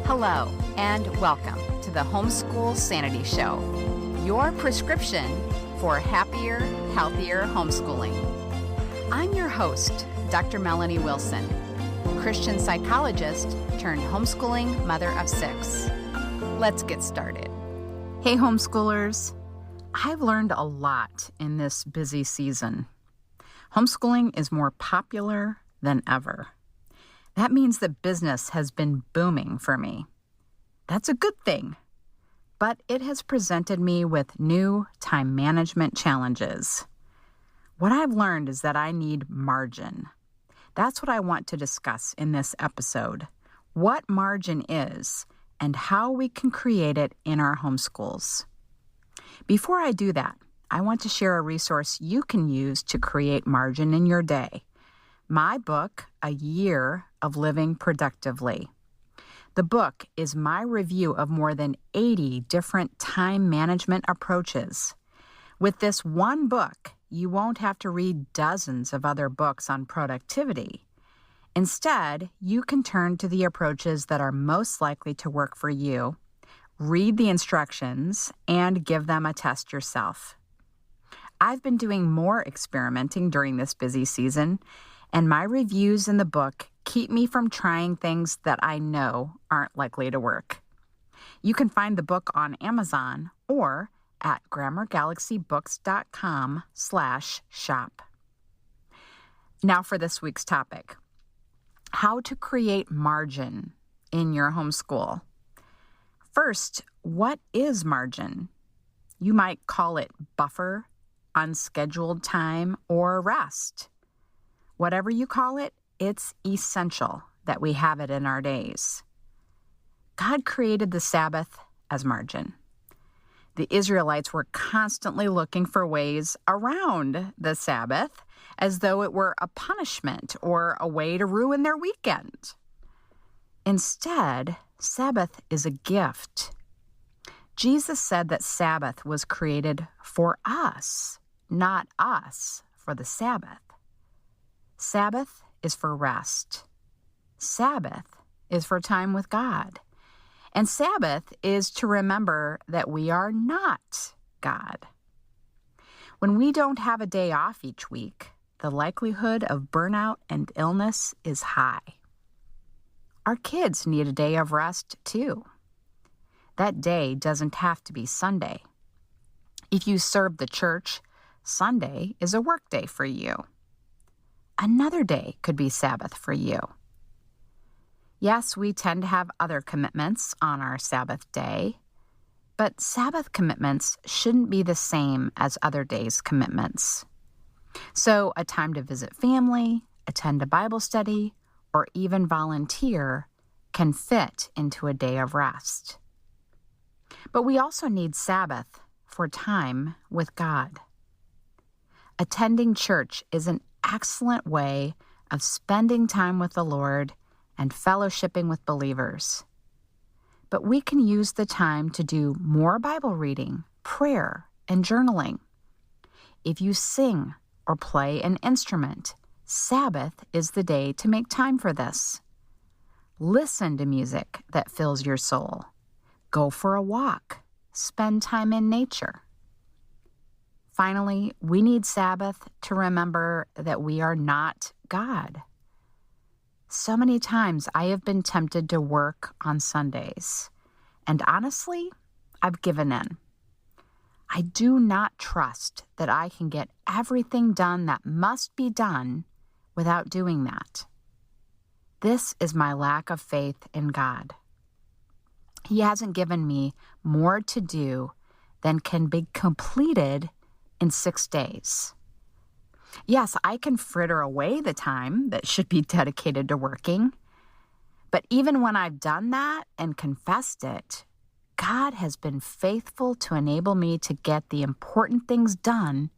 Hello, and welcome to the Homeschool Sanity Show, your prescription for happier, healthier homeschooling. I'm your host, Dr. Melanie Wilson, Christian psychologist turned homeschooling mother of 6. Let's get started. Hey, homeschoolers. I've learned a lot in this busy season. Homeschooling is more popular than ever. That means that business has been booming for me. That's a good thing, but it has presented me with new time management challenges. What I've learned is that I need margin. That's what I want to discuss in this episode, what margin is and how we can create it in our homeschools. Before I do that, I want to share a resource you can use to create margin in your day. My book, A Year of Living Productively. The book is my review of more than 80 different time management approaches. With this one book, you won't have to read dozens of other books on productivity. Instead, you can turn to the approaches that are most likely to work for you, read the instructions, and give them a test yourself. I've been doing more experimenting during this busy season, and my reviews in the book keep me from trying things that I know aren't likely to work. You can find the book on Amazon or at grammargalaxybooks.com/shop. Now for this week's topic, how to create margin in your homeschool. First, what is margin? You might call it buffer, unscheduled time, or rest. Whatever you call it, it's essential that we have it in our days. God created the Sabbath as margin. The Israelites were constantly looking for ways around the Sabbath as though it were a punishment or a way to ruin their weekend. Instead, Sabbath is a gift. Jesus said that Sabbath was created for us, not us for the Sabbath. Sabbath is for rest. Sabbath is for time with God. And Sabbath is to remember that we are not God. When we don't have a day off each week, the likelihood of burnout and illness is high. Our kids need a day of rest too. That day doesn't have to be Sunday. If you serve the church, Sunday is a work day for you. Another day could be Sabbath for you. Yes, we tend to have other commitments on our Sabbath day, but Sabbath commitments shouldn't be the same as other days' commitments. So a time to visit family, attend a Bible study, or even volunteer can fit into a day of rest. But we also need Sabbath for time with God. Attending church is an excellent way of spending time with the Lord and fellowshipping with believers. But we can use the time to do more Bible reading, prayer, and journaling. If you sing or play an instrument, Sabbath is the day to make time for this. Listen to music that fills your soul. Go for a walk. Spend time in nature. Finally, we need Sabbath to remember that we are not God. So many times I have been tempted to work on Sundays, and honestly, I've given in. I do not trust that I can get everything done that must be done without doing that. This is my lack of faith in God. He hasn't given me more to do than can be completed in 6 days. Yes, I can fritter away the time that should be dedicated to working, but even when I've done that and confessed it, God has been faithful to enable me to get the important things done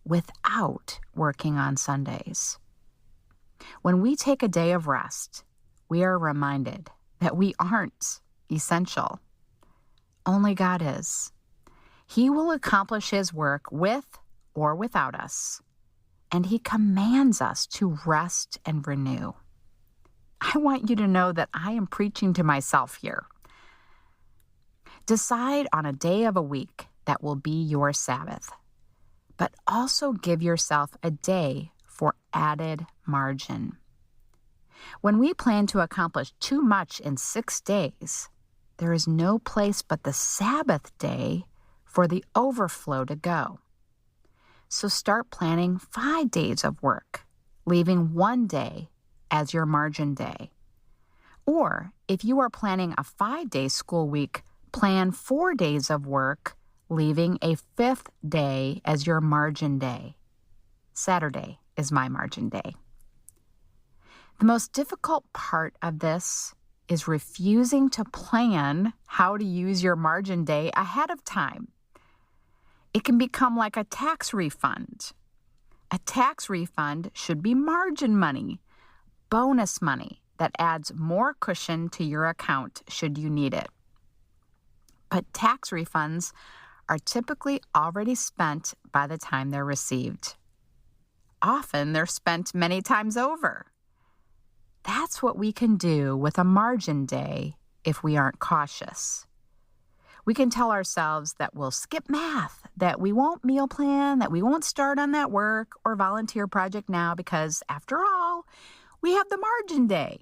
without working on Sundays. When we take a day of rest, we are reminded that we aren't essential. Only God is. He will accomplish His work with or without us, and He commands us to rest and renew. I want you to know that I am preaching to myself here. Decide on a day of a week that will be your Sabbath, but also give yourself a day for added margin. When we plan to accomplish too much in 6 days, there is no place but the Sabbath day for the overflow to go. So start planning 5 days of work, leaving 1 day as your margin day. Or if you are planning a 5-day school week, plan 4 days of work, leaving a 5th day as your margin day. Saturday is my margin day. The most difficult part of this is refusing to plan how to use your margin day ahead of time. It can become like a tax refund. A tax refund should be margin money, bonus money that adds more cushion to your account should you need it. But tax refunds are typically already spent by the time they're received. Often they're spent many times over. That's what we can do with a margin day if we aren't cautious. We can tell ourselves that we'll skip math, that we won't meal plan, that we won't start on that work or volunteer project now because, after all, we have the margin day.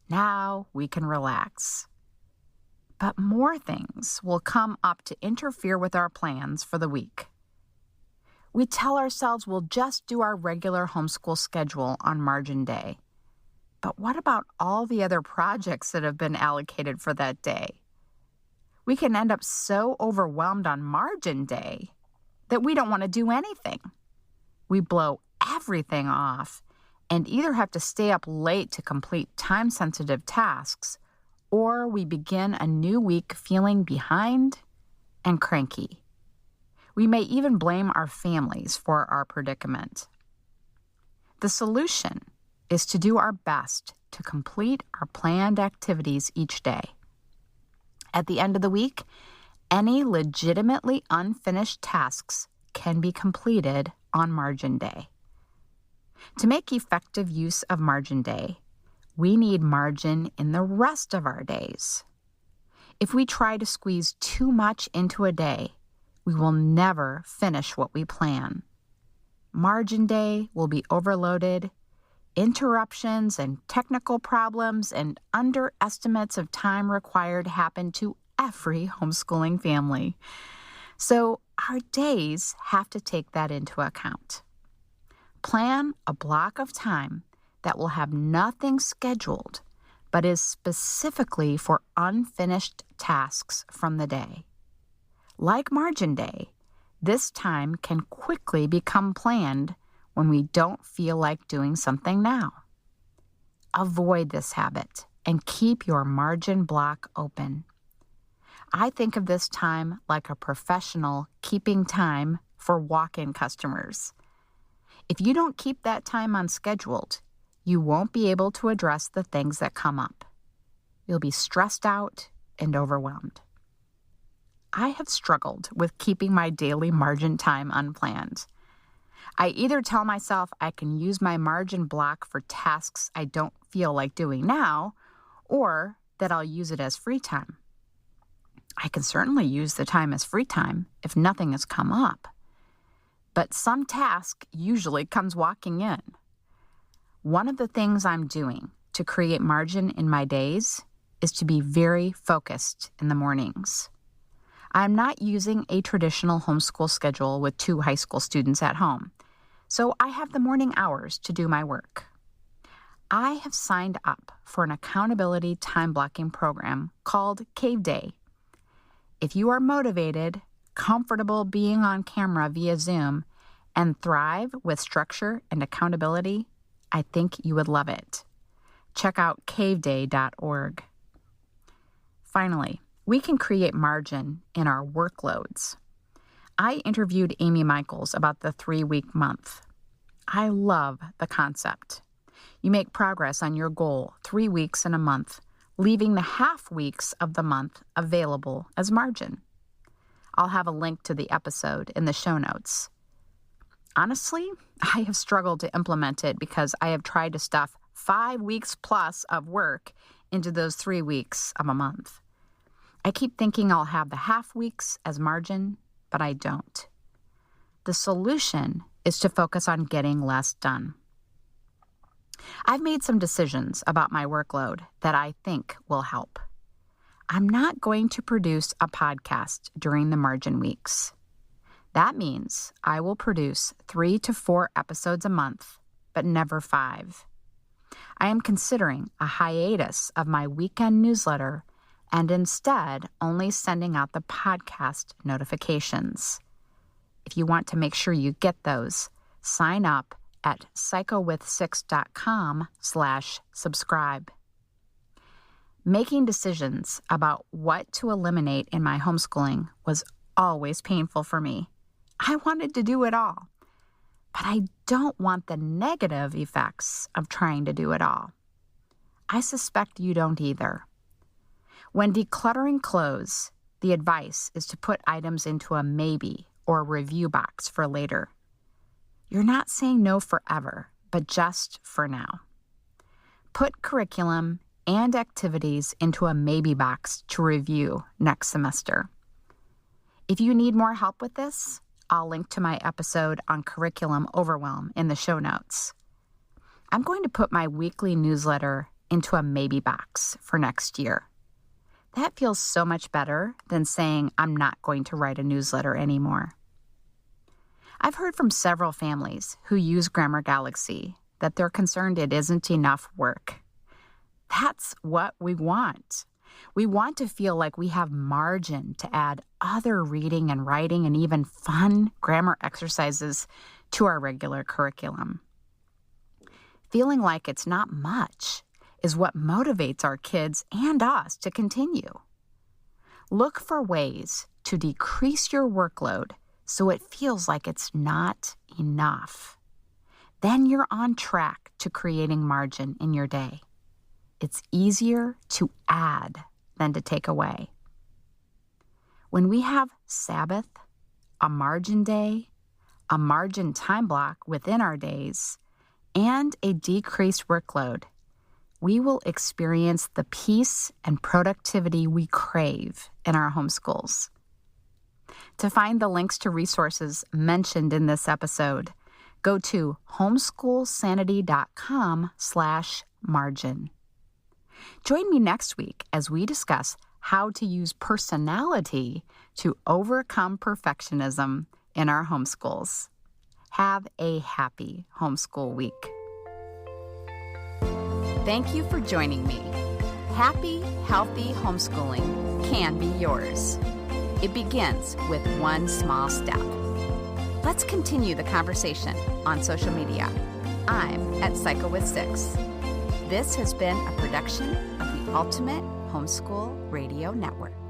Now we can relax. But more things will come up to interfere with our plans for the week. We tell ourselves we'll just do our regular homeschool schedule on margin day. But what about all the other projects that have been allocated for that day? We can end up so overwhelmed on margin day that we don't want to do anything. We blow everything off and either have to stay up late to complete time-sensitive tasks, or we begin a new week feeling behind and cranky. We may even blame our families for our predicament. The solution is to do our best to complete our planned activities each day. At the end of the week, any legitimately unfinished tasks can be completed on margin day. To make effective use of margin day, we need margin in the rest of our days. If we try to squeeze too much into a day, we will never finish what we plan. Margin day will be overloaded. Interruptions and technical problems and underestimates of time required happen to every homeschooling family. So our days have to take that into account. Plan a block of time that will have nothing scheduled, but is specifically for unfinished tasks from the day. Like margin day, this time can quickly become planned when we don't feel like doing something now. Avoid this habit and keep your margin block open. I think of this time like a professional keeping time for walk-in customers. If you don't keep that time unscheduled, you won't be able to address the things that come up. You'll be stressed out and overwhelmed. I have struggled with keeping my daily margin time unplanned. I either tell myself I can use my margin block for tasks I don't feel like doing now, or that I'll use it as free time. I can certainly use the time as free time if nothing has come up. But some task usually comes walking in. One of the things I'm doing to create margin in my days is to be very focused in the mornings. I'm not using a traditional homeschool schedule with 2 high school students at home, so I have the morning hours to do my work. I have signed up for an accountability time blocking program called Cave Day. If you are motivated, comfortable being on camera via Zoom, and thrive with structure and accountability, I think you would love it. Check out caveday.org. Finally, we can create margin in our workloads. I interviewed Amy Michaels about the 3-week month. I love the concept. You make progress on your goal 3 weeks in a month, leaving the half weeks of the month available as margin. I'll have a link to the episode in the show notes. Honestly, I have struggled to implement it because I have tried to stuff 5 weeks plus of work into those 3 weeks of a month. I keep thinking I'll have the half weeks as margin, but I don't. The solution is to focus on getting less done. I've made some decisions about my workload that I think will help. I'm not going to produce a podcast during the margin weeks. That means I will produce 3 to 4 episodes a month, but never 5. I am considering a hiatus of my weekend newsletter and instead only sending out the podcast notifications. If you want to make sure you get those, sign up at psychowith6.com/subscribe. Making decisions about what to eliminate in my homeschooling was always painful for me. I wanted to do it all, but I don't want the negative effects of trying to do it all. I suspect you don't either. When decluttering clothes, the advice is to put items into a maybe or review box for later. You're not saying no forever, but just for now. Put curriculum and activities into a maybe box to review next semester. If you need more help with this, I'll link to my episode on curriculum overwhelm in the show notes. I'm going to put my weekly newsletter into a maybe box for next year. That feels so much better than saying I'm not going to write a newsletter anymore. I've heard from several families who use Grammar Galaxy that they're concerned it isn't enough work. That's what we want. We want to feel like we have margin to add other reading and writing and even fun grammar exercises to our regular curriculum. Feeling like it's not much is what motivates our kids and us to continue. Look for ways to decrease your workload so it feels like it's not enough. Then you're on track to creating margin in your day. It's easier to add than to take away. When we have Sabbath, a margin day, a margin time block within our days, and a decreased workload, we will experience the peace and productivity we crave in our homeschools. To find the links to resources mentioned in this episode, go to homeschoolsanity.com/margin. Join me next week as we discuss how to use personality to overcome perfectionism in our homeschools. Have a happy homeschool week. Thank you for joining me. Happy, healthy homeschooling can be yours. It begins with one small step. Let's continue the conversation on social media. I'm at psychowith6. This has been a production of the Ultimate Homeschool Radio Network.